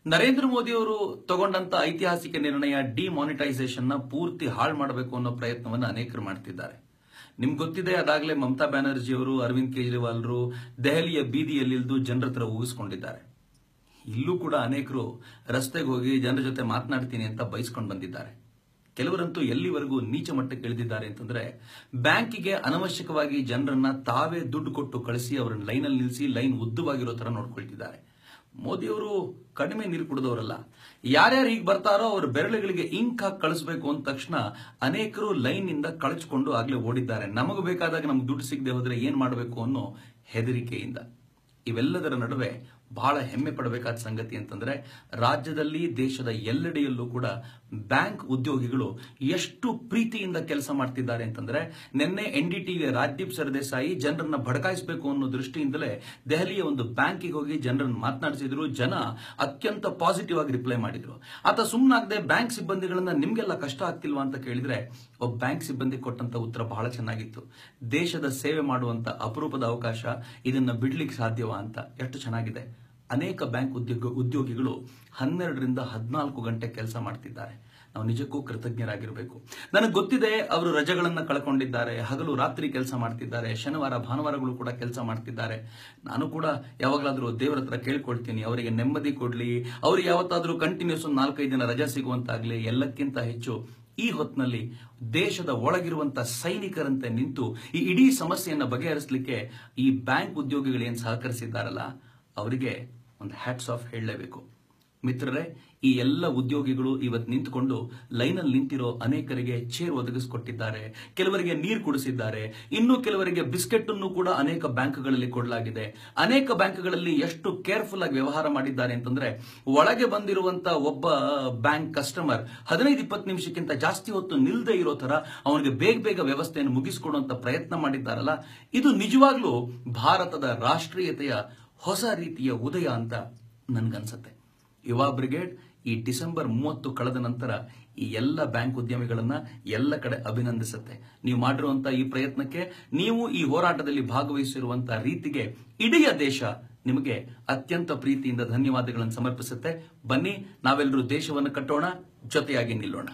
ನರೇಂದ್ರ ಮೋದಿ ಅವರು ತಗೊಂಡಂತ ಐತಿಹಾಸಿಕ ನಿರ್ಣಯ ಡಿಮಾನಿಟೈಸೇಷನ್ ನ ಪೂರ್ತಿ ಹಾಳು ಮಾಡಬೇಕು ಅನ್ನೋ ಪ್ರಯತ್ನವನ್ನು ಅನೇಕರು ಮಾಡ್ತಿದ್ದಾರೆ. ನಿಮ್ಗೆ ಗೊತ್ತಿದೆ, ಅದಾಗಲೇ ಮಮತಾ ಬ್ಯಾನರ್ಜಿ ಅವರು, ಅರವಿಂದ್ ಕೇಜ್ರಿವಾಲ್ರು ದೆಹಲಿಯ ಬೀದಿಯಲ್ಲಿದ್ದು ಜನರ ಹತ್ರ ಊಗಿಸ್ಕೊಂಡಿದ್ದಾರೆ. ಇಲ್ಲೂ ಕೂಡ ಅನೇಕರು ರಸ್ತೆಗೆ ಹೋಗಿ ಜನರ ಜೊತೆ ಮಾತನಾಡ್ತೀನಿ ಅಂತ ಬಯಸ್ಕೊಂಡು ಬಂದಿದ್ದಾರೆ. ಕೆಲವರಂತೂ ಎಲ್ಲಿವರೆಗೂ ನೀಚ ಮಟ್ಟಕ್ಕೆ ಇಳಿದಿದ್ದಾರೆ ಅಂತಂದ್ರೆ, ಬ್ಯಾಂಕಿಗೆ ಅನವಶ್ಯಕವಾಗಿ ಜನರನ್ನ ತಾವೇ ದುಡ್ಡು ಕೊಟ್ಟು ಕಳಿಸಿ ಅವರನ್ನ ಲೈನಲ್ಲಿ ನಿಲ್ಲಿಸಿ ಲೈನ್ ಉದ್ದವಾಗಿರೋ ತರ ನೋಡ್ಕೊಳ್ತಿದ್ದಾರೆ. ಮೋದಿಯವರು ಕಡಿಮೆ ನೀರು ಕುಡಿದವರಲ್ಲ. ಯಾರ್ಯಾರು ಈಗ ಬರ್ತಾರೋ ಅವ್ರ ಬೆರಳುಗಳಿಗೆ ಇಂಕ್ ಹಾಕಿ ಕಳಿಸಬೇಕು ಅಂದ ತಕ್ಷಣ ಅನೇಕರು ಲೈನ್ ಇಂದ ಕಳಚಿಕೊಂಡು ಆಗ್ಲೇ ಓಡಿದ್ದಾರೆ. ನಮಗೆ ಬೇಕಾದಾಗ ನಮ್ಗೆ ದುಡ್ಡು ಸಿಗದೆ ಹೋದ್ರೆ ಏನ್ ಮಾಡಬೇಕು ಅನ್ನೋ ಹೆದರಿಕೆಯಿಂದ. ಇವೆಲ್ಲದರ ನಡುವೆ ಬಹಳ ಹೆಮ್ಮೆ ಪಡಬೇಕಾದ ಸಂಗತಿ ಅಂತಂದ್ರೆ, ರಾಜ್ಯದಲ್ಲಿ ದೇಶದ ಎಲ್ಲೆಡೆಯಲ್ಲೂ ಕೂಡ ಬ್ಯಾಂಕ್ ಉದ್ಯೋಗಿಗಳು ಎಷ್ಟು ಪ್ರೀತಿಯಿಂದ ಕೆಲಸ ಮಾಡ್ತಿದ್ದಾರೆ ಅಂತಂದ್ರೆ, ನಿನ್ನೆ NDTV ರಾಜ್ದೀಪ್ ಸರ್ದೇಸಾಯಿ ಜನರನ್ನ ಭಡಕಾಯಿಸಬೇಕು ಅನ್ನೋ ದೃಷ್ಟಿಯಿಂದಲೇ ದೆಹಲಿಯ ಒಂದು ಬ್ಯಾಂಕಿಗೆ ಹೋಗಿ ಜನರನ್ನು ಮಾತನಾಡಿಸಿದ್ರು. ಜನ ಅತ್ಯಂತ ಪಾಸಿಟಿವ್ ಆಗಿ ರಿಪ್ಲೈ ಮಾಡಿದ್ರು. ಆತ ಸುಮ್ಮನಾಗದೆ ಬ್ಯಾಂಕ್ ಸಿಬ್ಬಂದಿಗಳನ್ನ ನಿಮ್ಗೆಲ್ಲ ಕಷ್ಟ ಆಗ್ತಿಲ್ವಾ ಅಂತ ಕೇಳಿದ್ರೆ, ಒಬ್ಬ ಬ್ಯಾಂಕ್ ಸಿಬ್ಬಂದಿ ಕೊಟ್ಟಂತ ಉತ್ತರ ಬಹಳ ಚೆನ್ನಾಗಿತ್ತು. ದೇಶದ ಸೇವೆ ಮಾಡುವಂತ ಅಪರೂಪದ ಅವಕಾಶ, ಇದನ್ನ ಬಿಡ್ಲಿಕ್ಕೆ ಸಾಧ್ಯವಾ ಅಂತ. ಎಷ್ಟು ಚೆನ್ನಾಗಿದೆ. ಅನೇಕ ಬ್ಯಾಂಕ್ ಉದ್ಯೋಗಿಗಳು 12ರಿಂದ 14 ಗಂಟೆ ಕೆಲಸ ಮಾಡ್ತಿದ್ದಾರೆ. ನಾವು ನಿಜಕ್ಕೂ ಕೃತಜ್ಞರಾಗಿರಬೇಕು. ನನಗೆ ಗೊತ್ತಿದೆ, ಅವರು ರಜೆಗಳನ್ನ ಕಳ್ಕೊಂಡಿದ್ದಾರೆ, ಹಗಲು ರಾತ್ರಿ ಕೆಲಸ ಮಾಡ್ತಿದ್ದಾರೆ, ಶನಿವಾರ ಭಾನುವಾರಗಳು ಕೂಡ ಕೆಲಸ ಮಾಡ್ತಿದ್ದಾರೆ. ನಾನು ಕೂಡ ಯಾವಾಗಲಾದ್ರೂ ದೇವರ ಹತ್ರ ಕೇಳ್ಕೊಳ್ತೀನಿ, ಅವರಿಗೆ ನೆಮ್ಮದಿ ಕೊಡ್ಲಿ, ಅವ್ರಿಗೆ ಯಾವತ್ತಾದ್ರೂ ಕಂಟಿನ್ಯೂಸ್ 4-5 ದಿನ ರಜೆ ಸಿಗುವಂತಾಗ್ಲಿ. ಎಲ್ಲಕ್ಕಿಂತ ಹೆಚ್ಚು ಈ ಹೊತ್ತಿನಲ್ಲಿ ದೇಶದ ಒಳಗಿರುವಂತಹ ಸೈನಿಕರಂತೆ ನಿಂತು ಈ ಇಡೀ ಸಮಸ್ಯೆಯನ್ನು ಬಗೆಹರಿಸಲಿಕ್ಕೆ ಈ ಬ್ಯಾಂಕ್ ಉದ್ಯೋಗಿಗಳು ಏನು ಸಹಕರಿಸಿದ್ದಾರಲ್ಲ, ಅವರಿಗೆ ಒಂದು ಹ್ಯಾಟ್ಸ್ ಆಫ್ ಹೇಳಲೇಬೇಕು. ಮಿತ್ರರೇ, ಈ ಎಲ್ಲ ಉದ್ಯೋಗಿಗಳು ಇವತ್ತು ನಿಂತುಕೊಂಡು ಲೈನಲ್ಲಿ ನಿಂತಿರೋ ಅನೇಕರಿಗೆ ಚೇರ್ ಒದಗಿಸಿಕೊಟ್ಟಿದ್ದಾರೆ, ಕೆಲವರಿಗೆ ನೀರು ಕುಡಿಸಿದ್ದಾರೆ, ಇನ್ನು ಕೆಲವರಿಗೆ ಬಿಸ್ಕೆಟ್ ಅನ್ನು ಕೂಡ ಅನೇಕ ಬ್ಯಾಂಕ್ಗಳಲ್ಲಿ ಕೊಡಲಾಗಿದೆ. ಅನೇಕ ಬ್ಯಾಂಕ್ಗಳಲ್ಲಿ ಎಷ್ಟು ಕೇರ್ಫುಲ್ ಆಗಿ ವ್ಯವಹಾರ ಮಾಡಿದ್ದಾರೆ ಅಂತಂದ್ರೆ, ಒಳಗೆ ಬಂದಿರುವಂತ ಒಬ್ಬ ಬ್ಯಾಂಕ್ ಕಸ್ಟಮರ್ 15-20 ನಿಮಿಷಕ್ಕಿಂತ ಜಾಸ್ತಿ ಹೊತ್ತು ನಿಲ್ದೇ ಇರೋ ತರ ಅವನಿಗೆ ಬೇಗ ಬೇಗ ವ್ಯವಸ್ಥೆಯನ್ನು ಮುಗಿಸಿಕೊಡುವಂತ ಪ್ರಯತ್ನ ಮಾಡಿದ್ದಾರಲ್ಲ, ಇದು ನಿಜವಾಗ್ಲೂ ಭಾರತದ ರಾಷ್ಟ್ರೀಯತೆಯ ಹೊಸ ರೀತಿಯ ಉದಯ ಅಂತ ನನ್ಗನ್ಸತ್ತೆ. ಯುವ ಬ್ರಿಗೇಡ್ ಈ ಡಿಸೆಂಬರ್ 30 ಕಳೆದ ನಂತರ ಈ ಎಲ್ಲ ಬ್ಯಾಂಕ್ ಉದ್ಯಮಿಗಳನ್ನ ಎಲ್ಲ ಕಡೆ ಅಭಿನಂದಿಸುತ್ತೆ. ನೀವು ಮಾಡಿರುವಂತಹ ಈ ಪ್ರಯತ್ನಕ್ಕೆ, ನೀವು ಈ ಹೋರಾಟದಲ್ಲಿ ಭಾಗವಹಿಸಿರುವಂತಹ ರೀತಿಗೆ ಇಡೀ ದೇಶ ನಿಮಗೆ ಅತ್ಯಂತ ಪ್ರೀತಿಯಿಂದ ಧನ್ಯವಾದಗಳನ್ನು ಸಮರ್ಪಿಸುತ್ತೆ. ಬನ್ನಿ, ನಾವೆಲ್ಲರೂ ದೇಶವನ್ನು ಕಟ್ಟೋಣ, ಜೊತೆಯಾಗಿ ನಿಲ್ಲೋಣ.